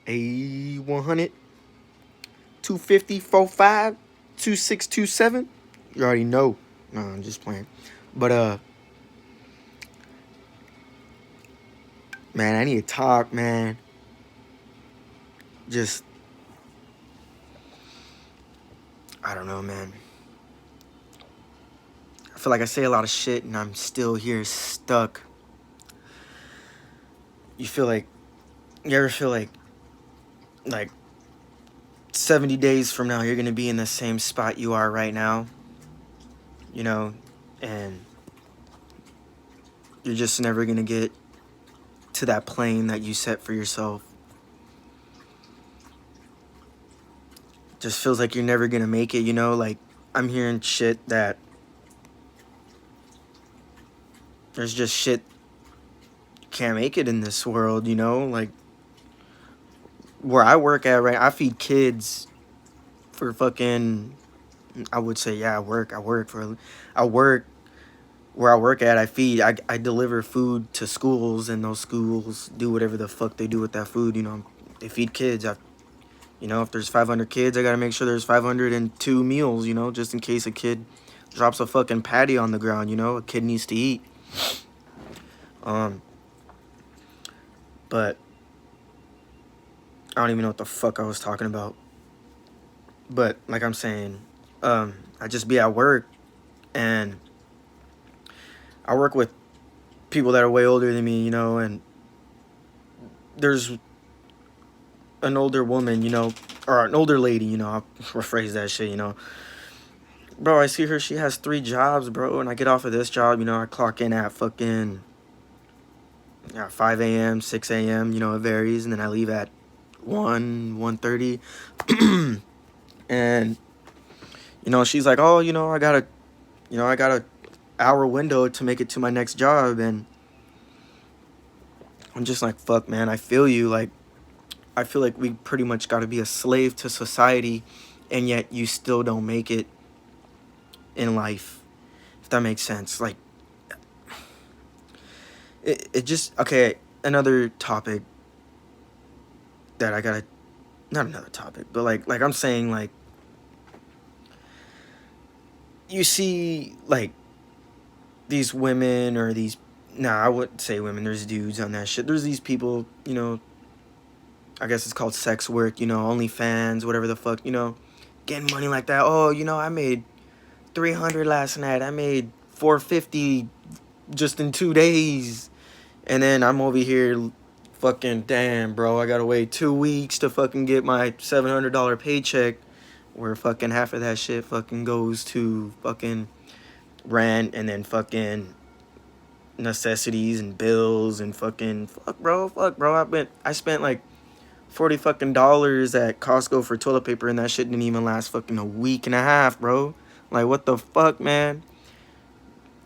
A 100, 250, 45, 2627. You already know. No, I'm just playing. But man, I need to talk, man. Just I don't know, man. I feel like I say a lot of shit and I'm still here stuck. You ever feel like 70 days from now you're going to be in the same spot you are right now, you know, and you're just never going to get to that plane that you set for yourself. Just feels like you're never going to make it, you know, like I'm hearing shit that there's just shit you can't make it in this world, you know, like where I work at, right? I feed kids for fucking, I would say, yeah, I work where I work at. I deliver food to schools, and those schools do whatever the fuck they do with that food, you know. They feed kids. You know, if there's 500 kids, I gotta make sure there's 502 meals, you know, just in case a kid drops a fucking patty on the ground, you know, a kid needs to eat. Um, but I don't even know what the fuck I was talking about. But like I'm saying, I just be at work, and I work with people that are way older than me, you know, and there's an older woman, you know, or an older lady, you know, I'll rephrase that shit, you know. Bro, I see her, she has 3 jobs, bro, and I get off of this job, you know, I clock in at fucking 5 a.m., 6 a.m., you know, it varies, and then I leave at 1:30. And, you know, she's like, oh, you know, I got a hour window to make it to my next job, and I'm just like, fuck, man, I feel you, like, I feel like we pretty much got to be a slave to society, and yet you still don't make it in life, if that makes sense. Like, it just, okay, another topic that I gotta, not another topic, but like I'm saying, like, you see, like, these women or these, nah, I wouldn't say women, there's dudes on that shit. There's these people, you know, I guess it's called sex work, you know, OnlyFans, whatever the fuck, you know, getting money like that. Oh, you know, I made 300 last night. I made 450 just in 2 days. And then I'm over here fucking, damn, bro, I gotta wait 2 weeks to fucking get my $700 paycheck, where fucking half of that shit fucking goes to fucking rent, and then fucking necessities and bills, and fucking fuck, bro. I spent like 40 fucking dollars at Costco for toilet paper, and that shit didn't even last fucking a week and a half, bro. Like, what the fuck, man?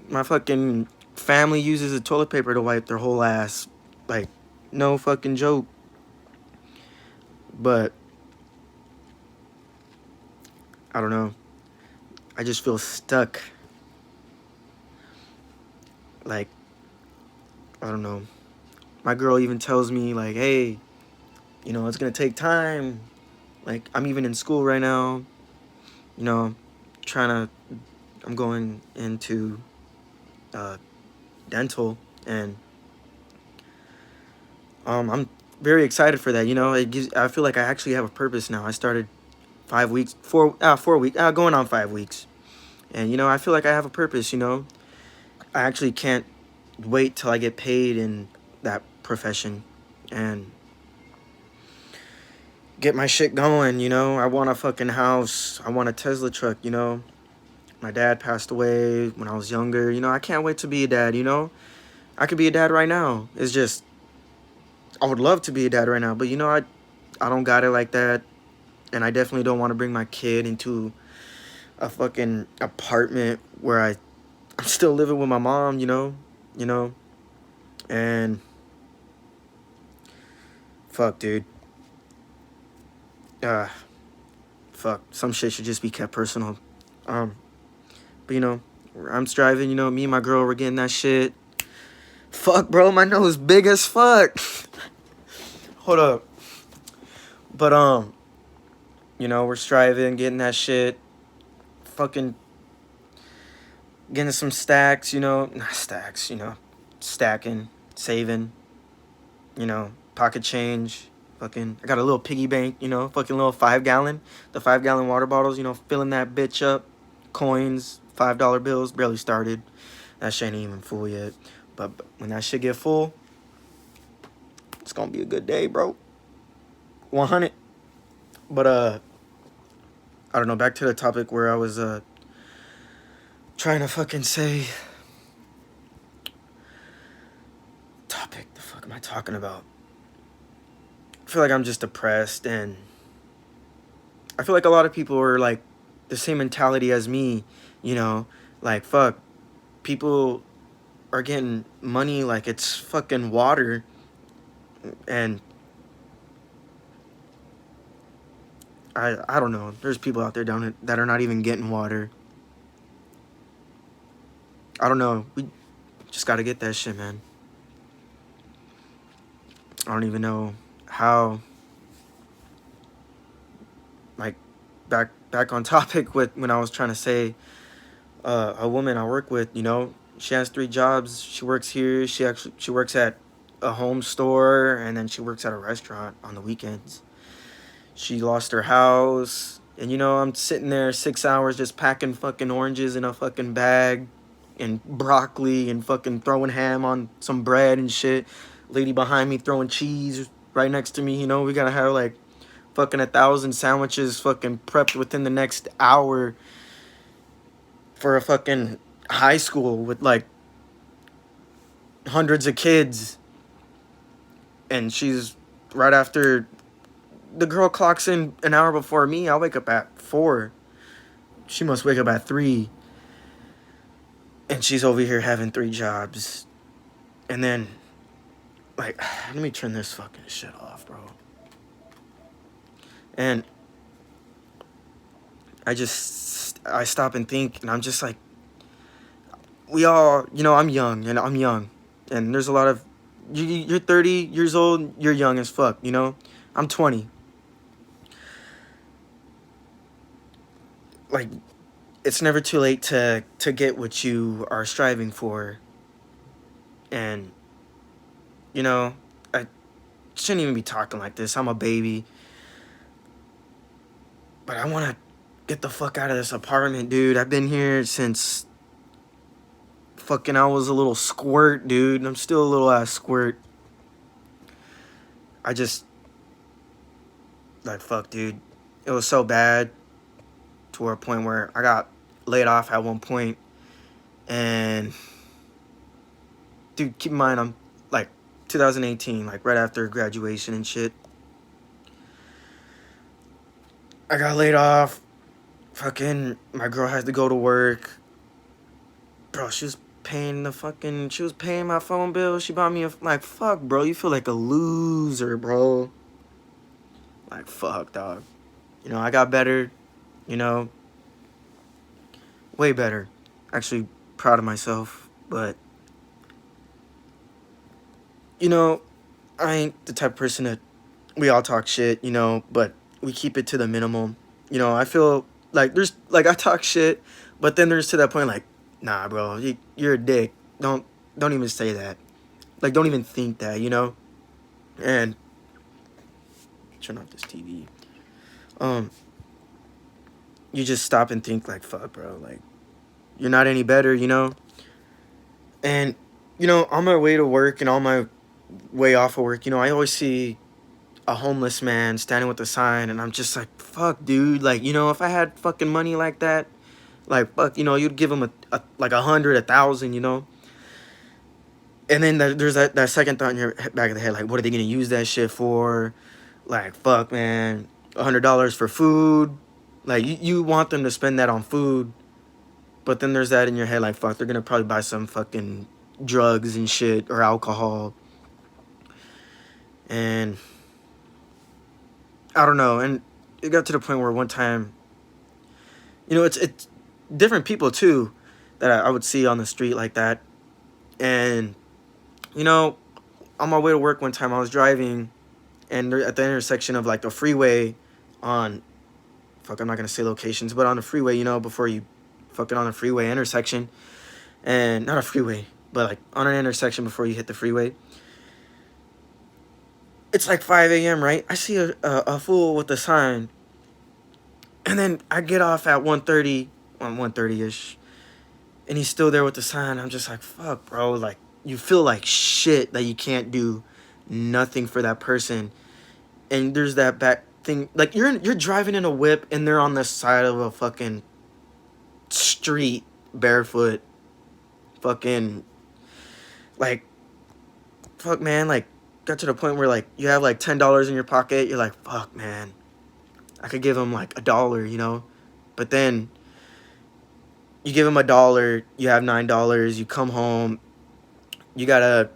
My fucking family uses a toilet paper to wipe their whole ass. Like, no fucking joke. But I don't know. I just feel stuck. Like, I don't know. My girl even tells me, like, hey, you know, it's gonna take time. Like, I'm even in school right now. You know, I'm going into dental, and I'm very excited for that. You know, I feel like I actually have a purpose now. I started 5 weeks, 4 weeks, going on 5 weeks. And, you know, I feel like I have a purpose, you know. I actually can't wait till I get paid in that profession and get my shit going, you know. I want a fucking house. I want a Tesla truck, you know. My dad passed away when I was younger. You know, I can't wait to be a dad, you know. I could be a dad right now. It's just, I would love to be a dad right now. But, you know, I don't got it like that. And I definitely don't want to bring my kid into a fucking apartment where I'm still living with my mom, you know, and fuck, dude, uh, fuck, some shit should just be kept personal, but, you know, I'm striving, you know, me and my girl, we're getting that shit. Fuck, bro, my nose big as fuck. Hold up. But we're striving, getting that shit, fucking getting some stacks, not stacks, stacking, saving, pocket change. Fucking, I got a little piggy bank, fucking little 5 gallon, the 5 gallon water bottles, filling that bitch up, coins, $5 bills, barely started. That shit ain't even full yet. But when that shit get full, it's gonna be a good day, bro. 100. But I don't know. Back to the topic where I was trying to fucking say. Topic. The fuck am I talking about? I feel like I'm just depressed, and I feel like a lot of people are like the same mentality as me. Like fuck, people are getting money like it's fucking water, and I don't know. There's people out there down that are not even getting water. I don't know. We just gotta get that shit, man. I don't even know how. Like, back on topic with when I was trying to say, a woman I work with, she has 3 jobs. She works here. She works at a home store, and then she works at a restaurant on the weekends. She lost her house, and I'm sitting there 6 hours just packing fucking oranges in a fucking bag, and broccoli, and fucking throwing ham on some bread and shit. Lady behind me throwing cheese right next to me. We gotta have like fucking 1,000 sandwiches fucking prepped within the next hour for a fucking high school with like hundreds of kids. And she's right after the girl clocks in an hour before me. I wake up at 4. She must wake up at 3. And she's over here having 3 jobs. And then, like, let me turn this fucking shit off, bro. And I stop and think, and I'm just like, we all, I'm young, and there's a lot of, you're 30 years old, you're young as fuck, I'm 20. Like, it's never too late to get what you are striving for. And, I shouldn't even be talking like this. I'm a baby. But I want to get the fuck out of this apartment, dude. I've been here since fucking I was a little squirt, dude. I'm still a little ass squirt. I just, like, fuck, dude. It was so bad to a point where I got laid off at one point. And, dude, keep in mind, I'm, like, 2018, like, right after graduation and shit. I got laid off. Fucking, my girl had to go to work. Bro, she was paying my phone bill. She bought me like, fuck, bro. You feel like a loser, bro. Like, fuck, dog. I got better, way better. Actually, proud of myself. But, I ain't the type of person that we all talk shit, but we keep it to the minimum. I feel like there's, like, I talk shit, but then there's to that point, like, nah, bro, you're a dick. Don't even say that. Like, don't even think that, And turn off this TV. You just stop and think, like, fuck, bro. Like, you're not any better, And, on my way to work and on my way off of work, I always see a homeless man standing with a sign, and I'm just like, fuck, dude. Like, if I had fucking money like that, like, fuck, you'd give him like 100, 1,000, And then there's that second thought in your back of the head, like, what are they gonna use that shit for? Like, fuck, man, $100 for food. Like, you want them to spend that on food, but then there's that in your head, like, fuck, they're gonna probably buy some fucking drugs and shit or alcohol. And I don't know. And it got to the point where one time, it's different people too that I would see on the street like that. And, on my way to work one time, I was driving, and they're at the intersection of like the freeway on, fuck, I'm not gonna say locations, but on the freeway, you know, before you fucking on the freeway intersection, and not a freeway, but like on an intersection before you hit the freeway. It's like 5 a.m., right? I see a fool with a sign, and then I get off at 1:30, on 1:30-ish, and he's still there with the sign. I'm just like, fuck, bro. Like, you feel like shit that you can't do nothing for that person. And there's that back thing, like you're driving in a whip, and they're on the side of a fucking street barefoot, fucking, like, fuck, man, like, got to the point where like you have like $10 in your pocket. You're like, fuck, man, I could give him like $1, you know. But then you give him $1, you have $9, you come home, you gotta,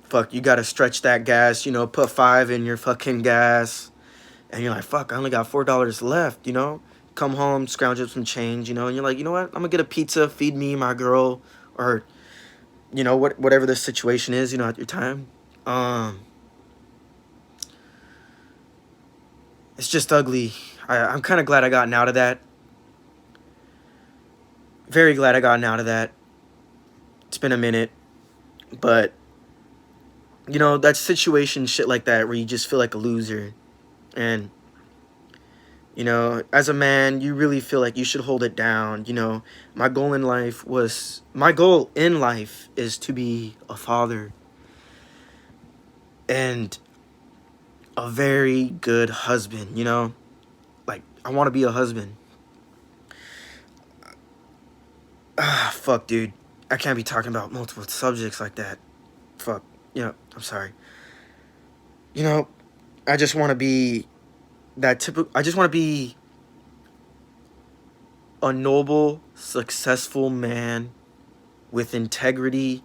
fuck, you gotta stretch that gas, you know, put 5 in your fucking gas, and you're like, fuck, I only got $4 left, you know. Come home, scrounge up some change, you know, and you're like, you know what, I'm gonna get a pizza, feed me, my girl, or, you know, whatever the situation is, you know, at your time. It's just ugly. I'm kind of glad I gotten out of that. Very glad I gotten out of that. It's been a minute, but you know, that situation, shit like that, where you just feel like a loser, and you know, as a man, you really feel like you should hold it down. You know, my goal in life is to be a father and a very good husband, you know? Like, I want to be a husband. Ah, fuck, dude. I can't be talking about multiple subjects like that. Fuck. You know, I'm sorry. You know, I just want to be I just want to be a noble, successful man with integrity,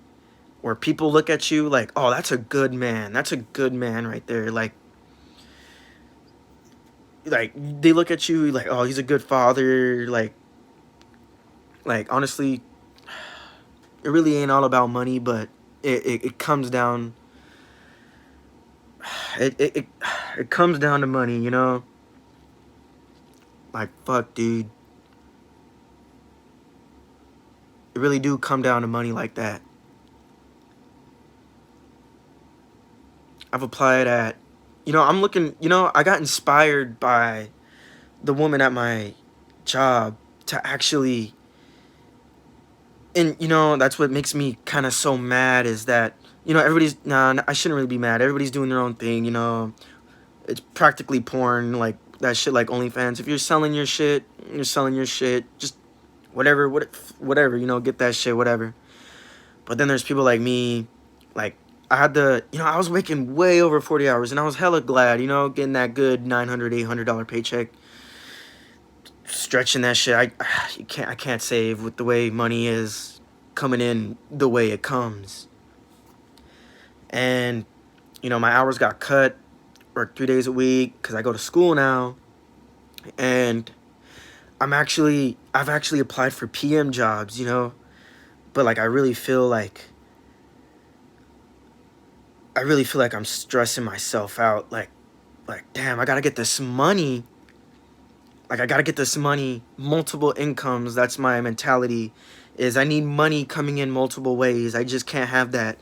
where people look at you like, oh, that's a good man. That's a good man right there. Like they look at you like, oh, he's a good father. Like honestly, it really ain't all about money, but it comes down. It comes down to money, you know. Like, fuck, dude. It really do come down to money like that. I've applied at, you know, I'm looking, you know, I got inspired by the woman at my job to actually, and you know, that's what makes me kind of so mad, is that, you know, everybody's, nah, I shouldn't really be mad. Everybody's doing their own thing, you know. It's practically porn, like that shit, like OnlyFans. If you're selling your shit, you're selling your shit. Just whatever, you know, get that shit, whatever. But then there's people like me, like, I had the, you know, I was making way over 40 hours, and I was hella glad, you know, getting that good $900, $800 paycheck, stretching that shit. I can't save with the way money is coming in, the way it comes. And, you know, my hours got cut, work 3 days a week, because I go to school now. And I've actually applied for PM jobs, you know, but like I really feel like I'm stressing myself out. Like damn, I gotta get this money. Like, I gotta get this money, multiple incomes. That's my mentality, is I need money coming in multiple ways. I just can't have that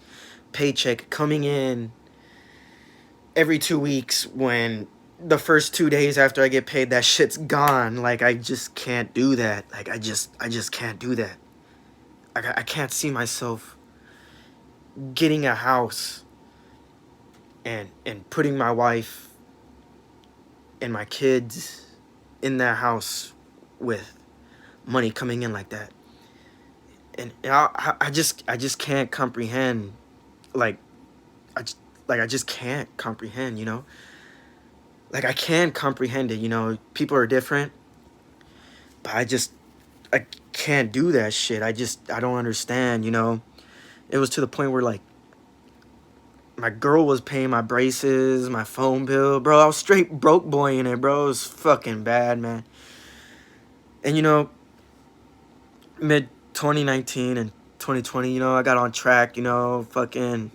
paycheck coming in every 2 weeks, when the first 2 days after I get paid, that shit's gone. Like, I just can't do that. Like, I just can't do that. I can't see myself getting a house and putting my wife and my kids in that house with money coming in like that. And I just can't comprehend. Like, I just can't comprehend, you know. Like, I can comprehend it, you know. People are different, but I can't do that shit. I don't understand, you know. It was to the point where, like, my girl was paying my braces, my phone bill, bro. I was straight broke boy in it, bro. It was fucking bad, man. And, you know, mid 2019 and 2020, you know, I got on track, you know, fucking,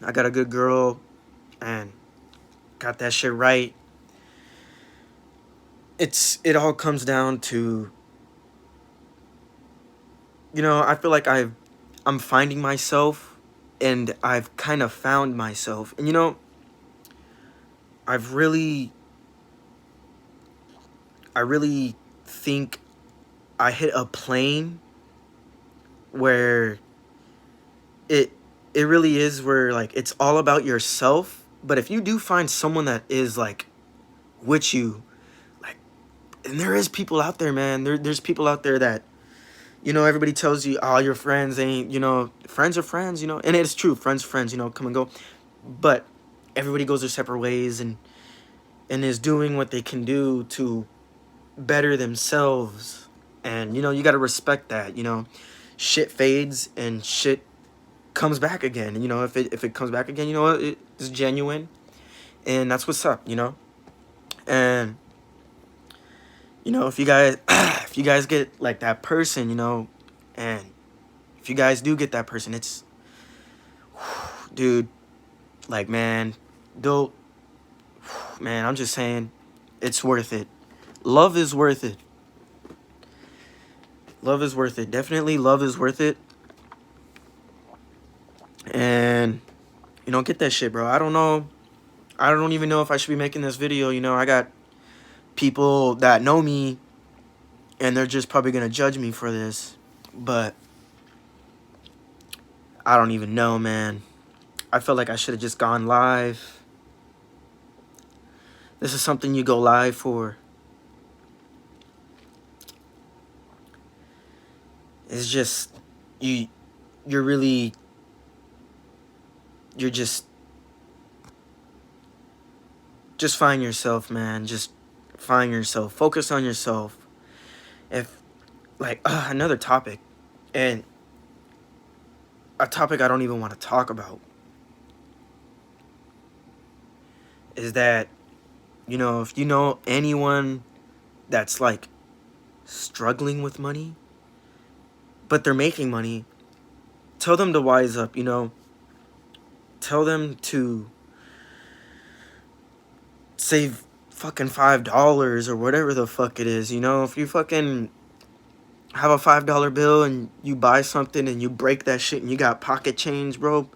I got a good girl, and got that shit right. It all comes down to, I feel like I'm finding myself, and I've kind of found myself. And I've really I really think I hit a plane where it it really is, where like it's all about yourself. But if you do find someone that is like with you, like, and there is people out there, man. There's people out there that, everybody tells you, oh, your friends ain't, friends are friends, and it's true, friends are friends, come and go. But everybody goes their separate ways, and is doing what they can do to better themselves. And you got to respect that. Shit fades and shit comes back again. And if it comes back again, it's genuine, and that's what's up. And if you guys if you guys get like that person, and if you guys do get that person, it's dude, like, man, don't man, I'm just saying, it's worth it. Love is worth it. Love is worth it. Definitely love is worth it. And get that shit, bro. I don't know. I don't even know if I should be making this video. I got people that know me, and they're just probably gonna judge me for this. But I don't even know, man. I felt like I should have just gone live. This is something you go live for. It's just you're really you're just find yourself, man. Just find yourself. Focus on yourself. If like another topic, and a topic I don't even want to talk about, is that if you know anyone that's like struggling with money, but they're making money, tell them to wise up. Tell them to save fucking $5 or whatever the fuck it is. If you fucking have a $5 bill and you buy something and you break that shit and you got pocket change, bro,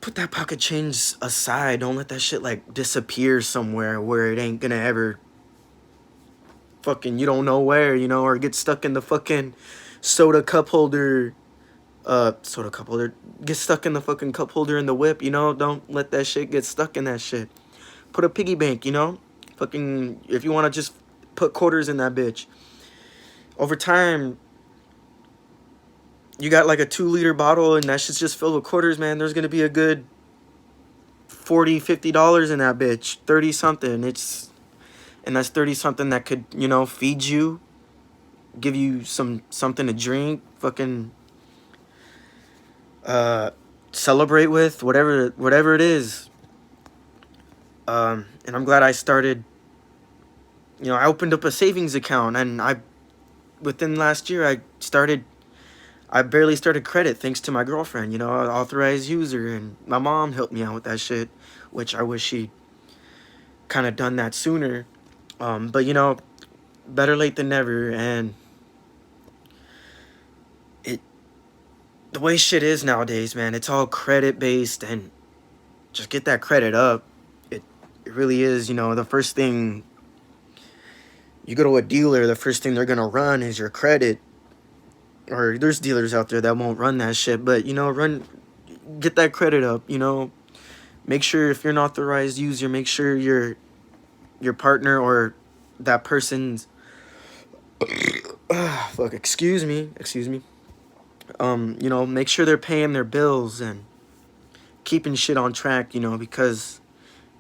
put that pocket change aside. Don't let that shit like disappear somewhere where it ain't gonna ever fucking, you don't know where, or get stuck in the fucking soda cup holder. Get stuck in the fucking cup holder in the whip. Don't let that shit get stuck in that shit. Put a piggy bank. Fucking, if you want to just put quarters in that bitch. Over time, you got like a 2-liter bottle and that shit's just filled with quarters, man. There's gonna be a good $40-$50 in that bitch. 30 something. And that's 30 something that could, feed you, give you something to drink, fucking celebrate with, whatever it is. And I'm glad I started, I opened up a savings account, and within last year, I barely started credit thanks to my girlfriend, authorized user, and my mom helped me out with that shit, which I wish she kind of done that sooner. But better late than never. And the way shit is nowadays, man, it's all credit based, and just get that credit up. It really is. The first thing you go to a dealer, the first thing they're gonna run is your credit. Or there's dealers out there that won't run that shit, but get that credit up. Make sure, if you're an authorized user, make sure your partner or that person's excuse me. Make sure they're paying their bills and keeping shit on track, because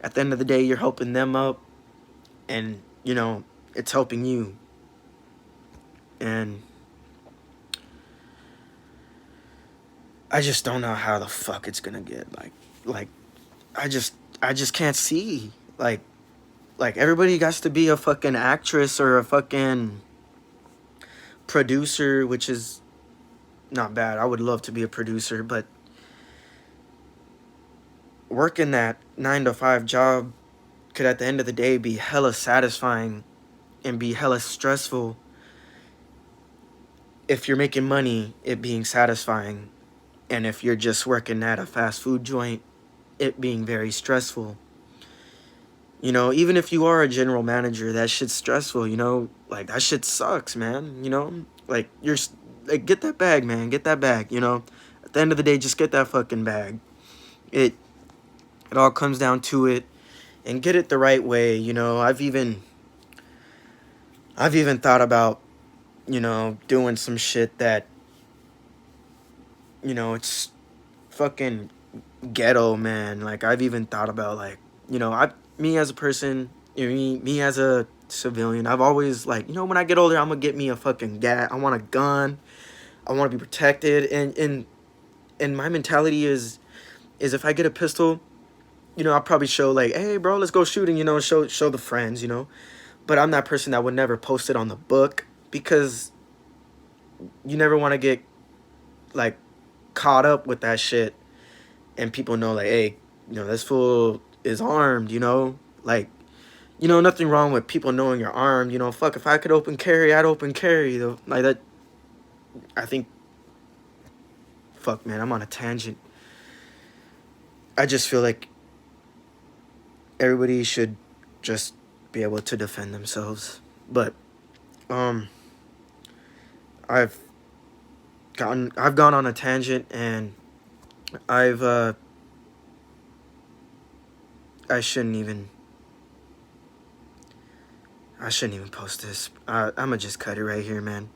at the end of the day, you're helping them up, and it's helping you. And I just don't know how the fuck it's gonna get. Like I just can't see. Like everybody has to be a fucking actress or a fucking producer, which is not bad. I would love to be a producer, but working that 9-to-5 job could at the end of the day be hella satisfying and be hella stressful if you're making money, it being satisfying. And if you're just working at a fast food joint, it being very stressful. You know, even if you are a general manager, that shit's stressful, you know? Like, that shit sucks, man, you know? Like, like, get that bag, man. Get that bag, you know? At the end of the day, just get that fucking bag. It, it all comes down to it. And get it the right way, you know? I've even thought about, you know, doing some shit that, you know, it's fucking ghetto, man. Like, I've even thought about, like, you know, me as a person, you know, me as a civilian, I've always, like, you know, when I get older, I'm gonna get me a fucking gat. I want a gun. I want to be protected. And my mentality is if I get a pistol, you know, I'll probably show, like, hey, bro, let's go shooting, you know, show the friends, you know. But I'm that person that would never post it on the book because you never want to get, like, caught up with that shit and people know, like, hey, you know, this fool is armed, you know? Like, you know, nothing wrong with people knowing you're armed, you know? Fuck, if I could open carry, I'd open carry, though. Like, that, I think, fuck, man, I'm on a tangent. I just feel like everybody should just be able to defend themselves. But, um, I've I've gone on a tangent, and I've, I shouldn't even, I shouldn't even post this. I'm gonna just cut it right here, man.